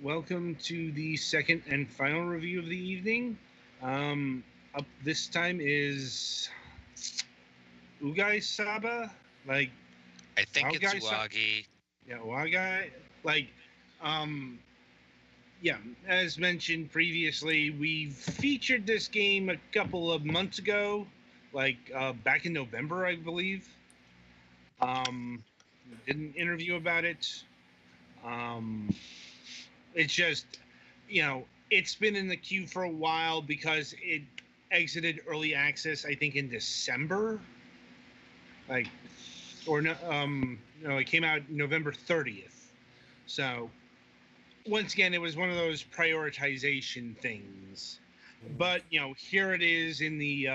welcome to the second and final review of the evening. Up this time is Uagi-Saba, like I think it's Uagi-Saba, Uagi. yeah, Uagi, like, um, yeah. As mentioned previously, we featured this game a couple of months ago, like back in November, I believe. Did an interview about it. Um, it's just, it's been in the queue for a while because it exited early access, I think, in December. Like, or no, no, it came out November 30th. So, once again, it was one of those prioritization things. But, here it is in the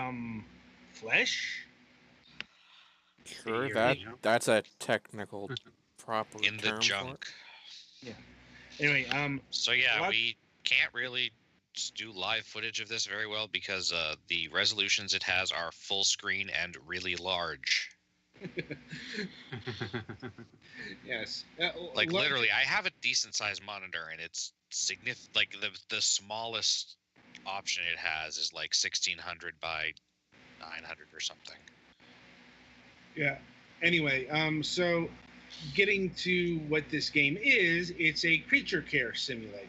flesh. Sure, There you go. that's a technical proper In the term for it. junk. Yeah. Anyway, So yeah, what? we can't really do live footage of this very well because the resolutions it has are full screen and really large. Yes. Like literally, I have a decent sized monitor and it's significant. Like the smallest option it has is like 1600 by 900 or something. Yeah. Anyway, so getting to what this game is, it's a creature care simulator.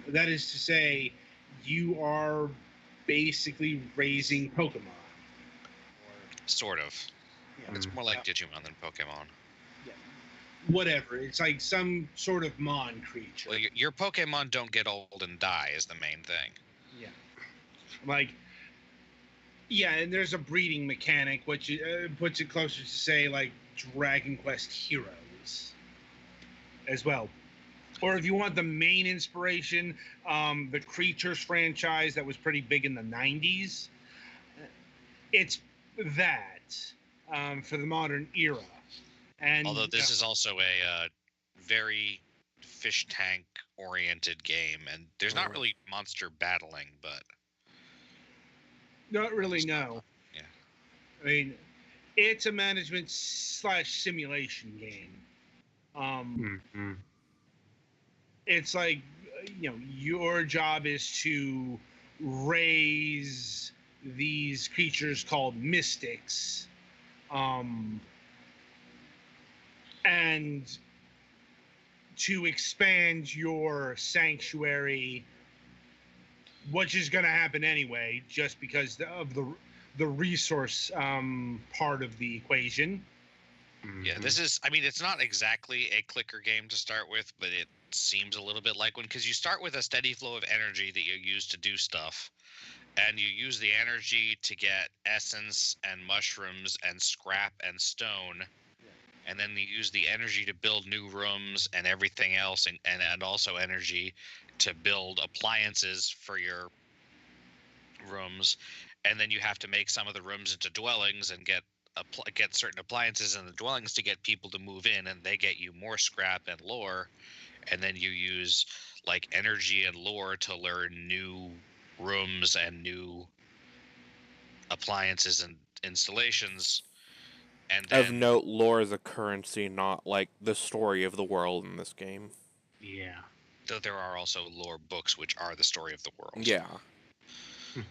That is to say, you are basically raising Pokemon. Sort of. Yeah, It's more like Digimon than Pokemon. whatever. It's like some sort of Mon creature. Well, your Pokemon don't get old and die is the main thing. Yeah. Like, yeah, and there's a breeding mechanic, which puts it closer to, say, like Dragon Quest Heroes as well. Or if you want the main inspiration, the Creatures franchise that was pretty big in the 90s. It's that for the modern era. And Although this is also a very fish tank oriented game, and there's not really monster battling, but not really, no. Yeah. I mean, it's a management / simulation game. It's like, your job is to raise these creatures called mystics, and to expand your sanctuary, which is going to happen anyway, just because of the resource part of the equation. Yeah, this is, I mean, it's not exactly a clicker game to start with, but it seems a little bit like one, because you start with a steady flow of energy that you use to do stuff, and you use the energy to get essence and mushrooms and scrap and stone, and then you use the energy to build new rooms and everything else, and also energy to build appliances for your rooms, and then you have to make some of the rooms into dwellings and get certain appliances in the dwellings to get people to move in, and they get you more scrap and lore, and then you use like energy and lore to learn new rooms and new appliances and installations. And then, Of note, lore is a currency, not like the story of the world in this game. Yeah. though there are also lore books which are the story of the world. Yeah.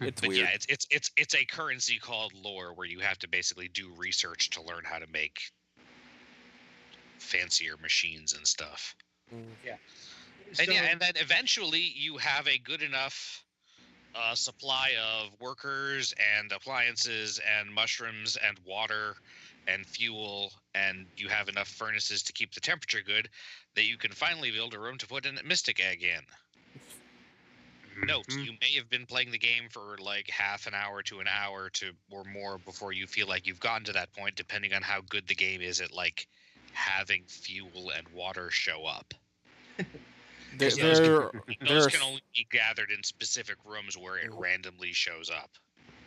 It's But weird. yeah, it's a currency called lore where you have to basically do research to learn how to make fancier machines and stuff. Yeah. And and then eventually you have a good enough supply of workers and appliances and mushrooms and water and fuel, and you have enough furnaces to keep the temperature good that you can finally build a room to put a mystic egg in. Note, you may have been playing the game for like half an hour to an hour or more before you feel like you've gotten to that point, depending on how good the game is at like having fuel and water show up. Those can only be gathered in specific rooms where it randomly shows up.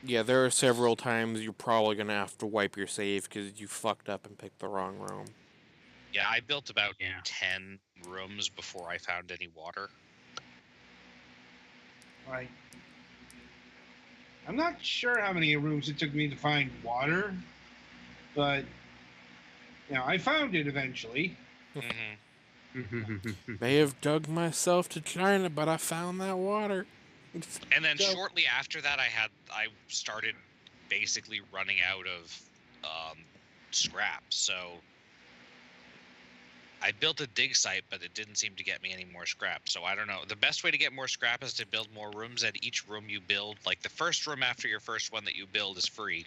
Yeah, there are several times you're probably going to have to wipe your save because you fucked up and picked the wrong room. Yeah, I built about 10 rooms before I found any water. Right. I'm not sure how many rooms it took me to find water, but I found it eventually. May have dug myself to China, but I found that water. And then So- shortly after that, I started basically running out of scrap. So I built a dig site, but it didn't seem to get me any more scrap. So I don't know. The best way to get more scrap is to build more rooms, and each room you build, like the first room after your first one that you build is free.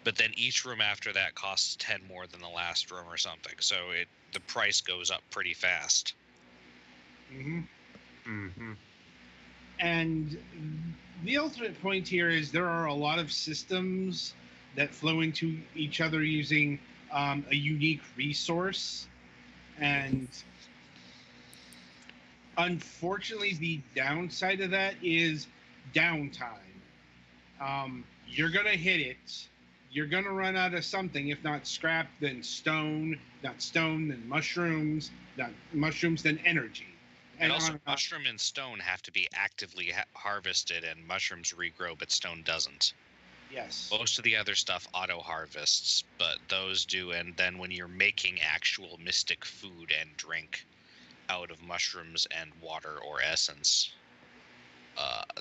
But then each room after that costs 10 more than the last room or something. So the price goes up pretty fast. And the ultimate point here is there are a lot of systems that flow into each other using a unique resource. And unfortunately, the downside of that is downtime. You're going to hit it. You're going to run out of something. If not scrap, then stone. Not stone, then mushrooms. Not mushrooms, then energy. And also, mushroom and stone have to be actively harvested, and mushrooms regrow, but stone doesn't. Yes. Most of the other stuff auto-harvests, but those do, and then when you're making actual mystic food and drink out of mushrooms and water or essence,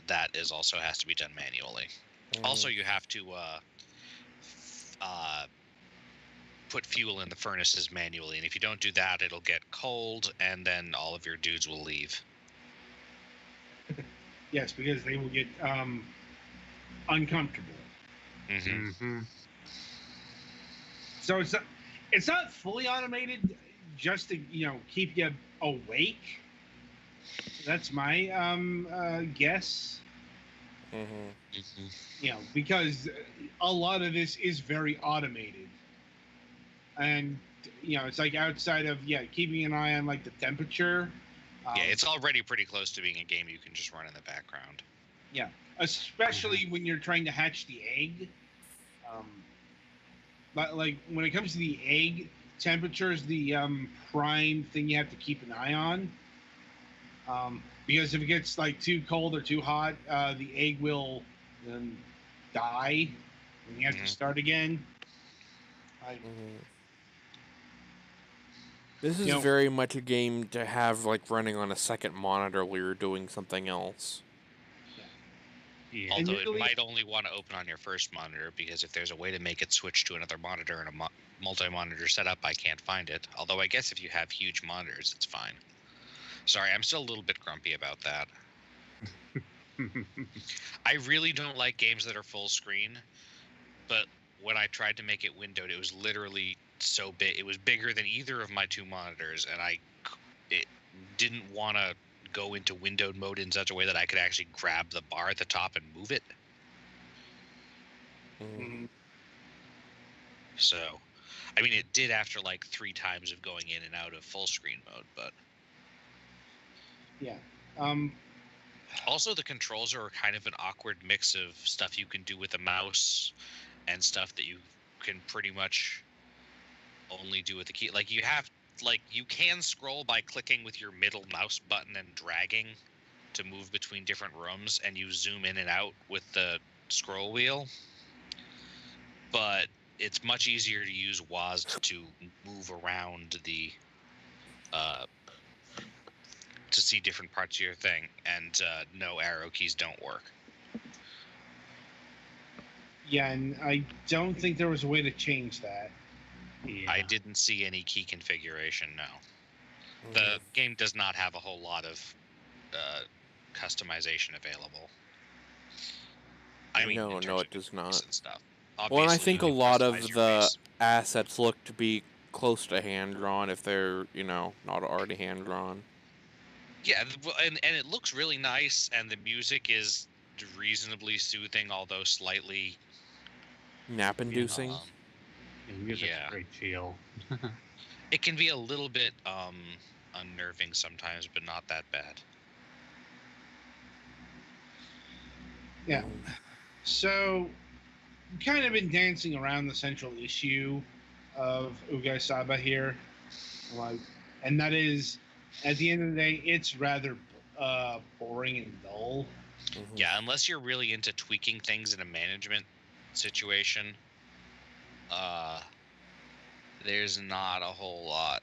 that is also has to be done manually. Also, you have to put fuel in the furnaces manually, and if you don't do that, it'll get cold, and then all of your dudes will leave. Yes, because they will get uncomfortable. So it's not fully automated, just to keep you awake. That's my guess. Because a lot of this is very automated, and it's like outside of keeping an eye on like the temperature. Yeah, it's already pretty close to being a game you can just run in the background. Yeah, especially when you're trying to hatch the egg. But like when it comes to the egg, temperature is the prime thing you have to keep an eye on. Because if it gets like too cold or too hot, the egg will die, and you have to start again. This is very much a game to have like running on a second monitor while you're doing something else. Yeah. Although it might only want to open on your first monitor, because if there's a way to make it switch to another monitor in a multi-monitor setup, I can't find it. Although I guess if you have huge monitors, it's fine. Sorry, I'm still a little bit grumpy about that. I really don't like games that are full screen, but when I tried to make it windowed, it was literally so big. It was bigger than either of my two monitors, and it didn't want to go into windowed mode in such a way that I could actually grab the bar at the top and move it. So, I mean, it did after like 3 times of going in and out of full screen mode, but yeah. Also, the controls are kind of an awkward mix of stuff you can do with a mouse and stuff that you can pretty much only do with the key. Like you can scroll by clicking with your middle mouse button and dragging to move between different rooms, and you zoom in and out with the scroll wheel. But it's much easier to use WASD to move around the to see different parts of your thing, and no arrow keys don't work. Yeah, and I don't think there was a way to change that. Yeah. I didn't see any key configuration, no. The game does not have a whole lot of customization available. I mean, no, it does not. Stuff. Well, and I think a lot of the assets look to be close to hand-drawn if they're, not already hand-drawn. Yeah, and it looks really nice, and the music is reasonably soothing, although slightly nap-inducing. Music's great chill. It can be a little bit unnerving sometimes, but not that bad. Yeah. So, kind of been dancing around the central issue of Uagi-Saba here, and that is, at the end of the day, it's rather boring and dull. Yeah, unless you're really into tweaking things in a management situation, there's not a whole lot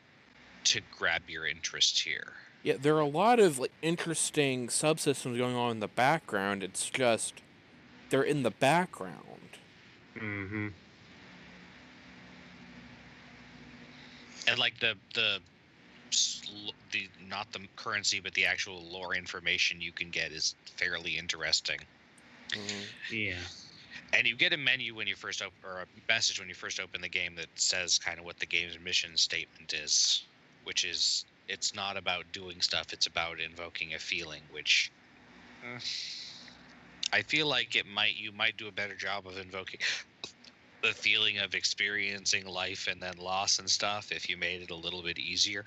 to grab your interest here. Yeah, there are a lot of like interesting subsystems going on in the background. It's just they're in the background. Mm-hmm. And like the not the currency but the actual lore information you can get is fairly interesting. Yeah. And you get a menu when you first open, or a message when you first open the game that says kind of what the game's mission statement is, which is it's not about doing stuff, it's about invoking a feeling, which I feel like you might do a better job of invoking the feeling of experiencing life and then loss and stuff if you made it a little bit easier.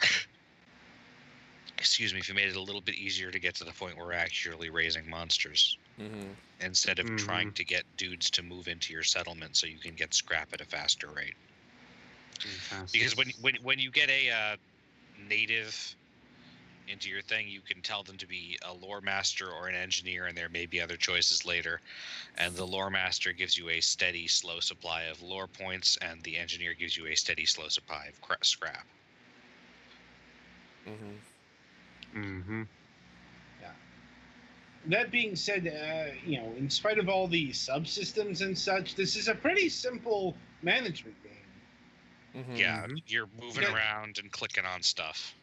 Excuse me, if you made it a little bit easier to get to the point where we're actually raising monsters. Instead of trying to get dudes to move into your settlement so you can get scrap at a faster rate. Because when you get a native into your thing, you can tell them to be a lore master or an engineer, and there may be other choices later. And the lore master gives you a steady, slow supply of lore points, and the engineer gives you a steady, slow supply of scrap. Yeah. That being said, in spite of all the subsystems and such, this is a pretty simple management game. Yeah, you're moving around and clicking on stuff.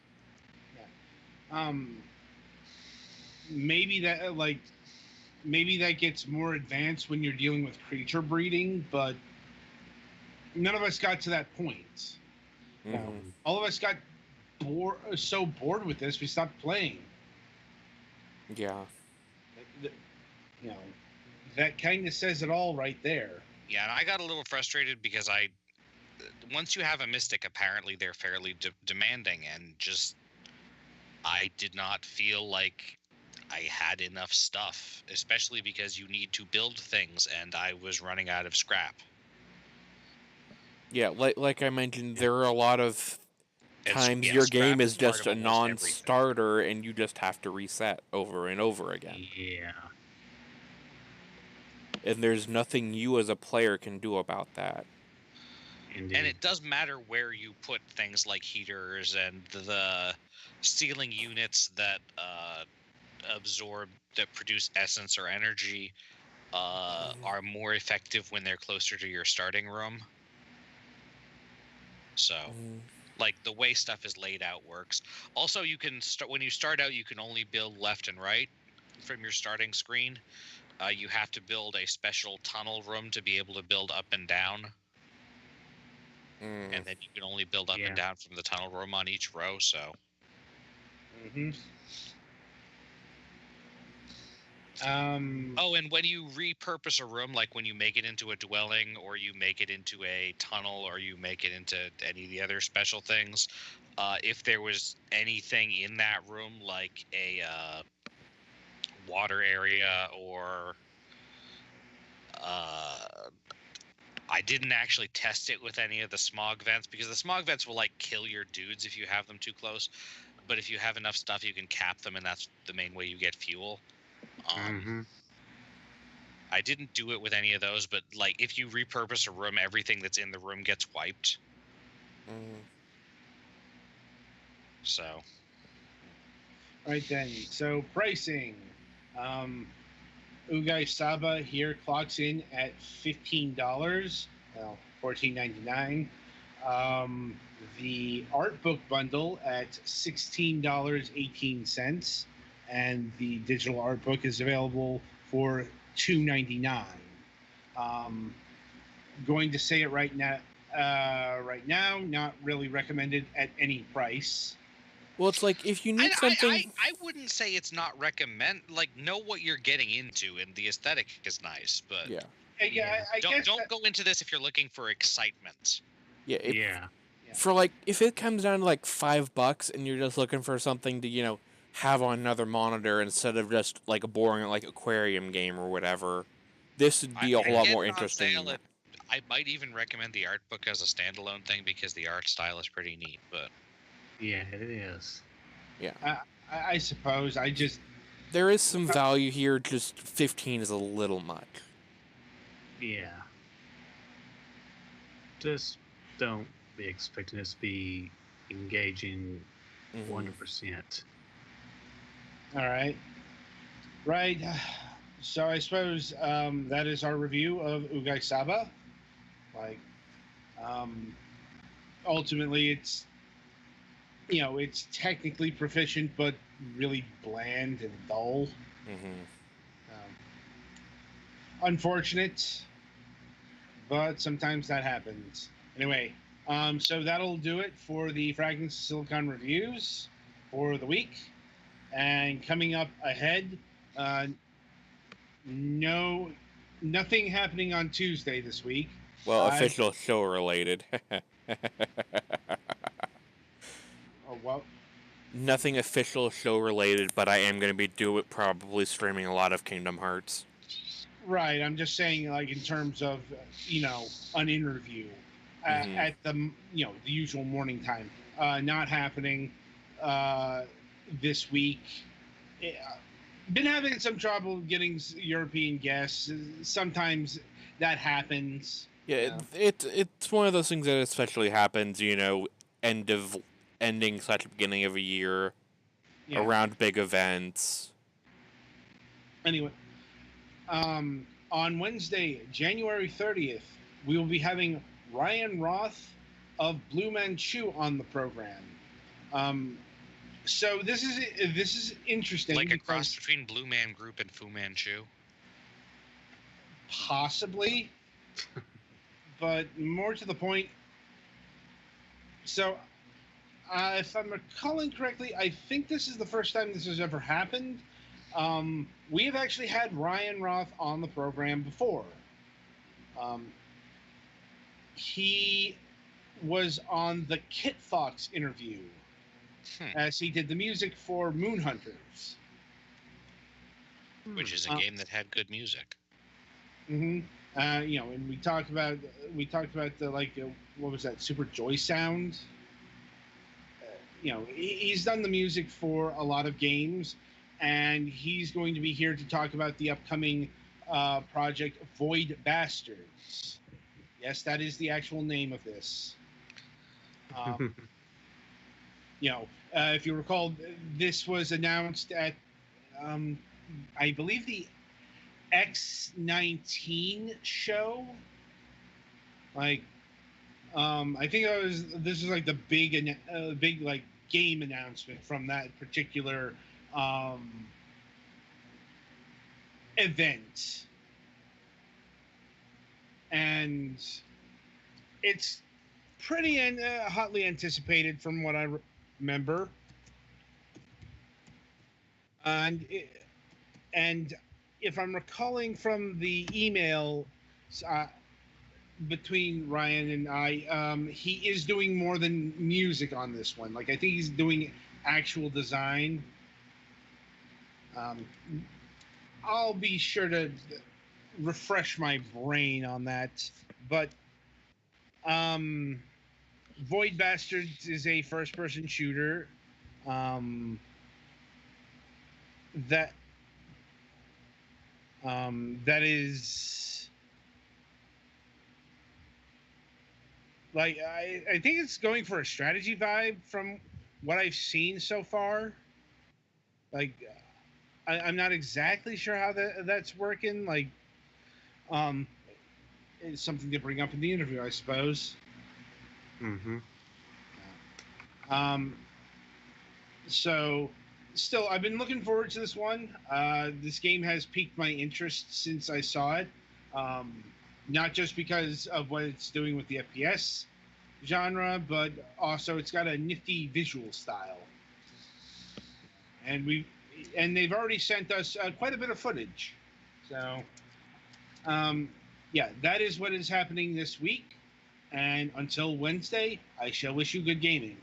Yeah. Maybe that gets more advanced when you're dealing with creature breeding, but none of us got to that point. All of us got so bored with this, we stopped playing. Yeah. That kind of says it all right there. Yeah, and I got a little frustrated because once you have a mystic, apparently they're fairly demanding, and just I did not feel like I had enough stuff, especially because you need to build things, and I was running out of scrap. Yeah, like I mentioned, there are a lot of times your game is just a non-starter, and you just have to reset over and over again. Yeah. And there's nothing you as a player can do about that. Indeed. And it does matter where you put things like heaters and the stealing units that produce essence or energy are more effective when they're closer to your starting room. So, like, the way stuff is laid out works. Also, you can when you start out, you can only build left and right from your starting screen. You have to build a special tunnel room to be able to build up and down. And then you can only build up and down from the tunnel room on each row, so. And when you repurpose a room, like when you make it into a dwelling, or you make it into a tunnel, or you make it into any of the other special things, if there was anything in that room, like a water area, or I didn't actually test it with any of the smog vents, because the smog vents will like kill your dudes if you have them too close, but if you have enough stuff you can cap them, and that's the main way you get fuel. I didn't do it with any of those, but like if you repurpose a room, everything that's in the room gets wiped. So. Right then. So pricing. Uagi-Saba here clocks in at $15. Well, $14.99. The art book bundle at $16.18, and the digital art book is available for $2.99. Going to say it right now. Not really recommended at any price. Well, it's like if you need something. I wouldn't say it's not recommend. Like, know what you're getting into, and the aesthetic is nice, but don't go into this if you're looking for excitement. For like, if it comes down to like $5 and you're just looking for something to have on another monitor instead of just like a boring like aquarium game or whatever, this would be a whole lot more interesting. I might even recommend the art book as a standalone thing because the art style is pretty neat, but. Yeah, it is. Yeah. I suppose. There is some value here, just 15 is a little much. Yeah. Just don't be expecting this to be, engaging Mhm. 100%. All right. Right. So I suppose that is our review of Uagi-Saba. Like, um, ultimately, it's technically proficient, but really bland and dull. Mhm. Um, Unfortunate, but sometimes that happens. Anyway, so that'll do it for the Fragments of Silicon reviews for the week. And coming up ahead, uh, no, nothing happening on Tuesday this week. Well, Uh, official show related. well, Nothing official show related, but I am going to be probably streaming a lot of Kingdom Hearts. right. I'm just saying, like in terms of an interview Mhm. at the the usual morning time. Not happening this week. Been having some trouble getting European guests. Sometimes that happens. Yeah, it's one of those things that especially happens, ending slash beginning of a year, Yeah. around big events. Anyway, on Wednesday, January 30th, we will be having Ryan Roth of Blue Manchu on the program. So this is interesting, Like a cross because between Blue Man Group and Fu Manchu. possibly, but more to the point. So, if I'm recalling correctly, I think this is the first time this has ever happened. We have actually had Ryan Roth on the program before. Um, he was on the Kit Fox interview, as he did the music for Moon Hunters. Which is a game that had good music. And we talked about the what was that, Super Joy Sound. He's done the music for a lot of games, and he's going to be here to talk about the upcoming project Void Bastards. Yes, that is the actual name of this. If you recall, this was announced at, I believe, the X19 show. Like, I think this was like the big like game announcement from that particular event, and it's pretty hotly anticipated from what I remember. And if I'm recalling from the email between Ryan and I, he is doing more than music on this one. Like, I think he's doing actual design. I'll be sure to refresh my brain on that. But Void Bastards is a first-person shooter that that is like, I think it's going for a strategy vibe from what I've seen so far. Like, I'm not exactly sure how that's working. Like, it's something to bring up in the interview, I suppose. Mm-hmm. So, still, I've been looking forward to this one. This game has piqued my interest since I saw it. Not just because of what it's doing with the FPS genre, but also it's got a nifty visual style. And they've already sent us quite a bit of footage. So, yeah, that is what is happening this week. And until Wednesday, I shall wish you good gaming.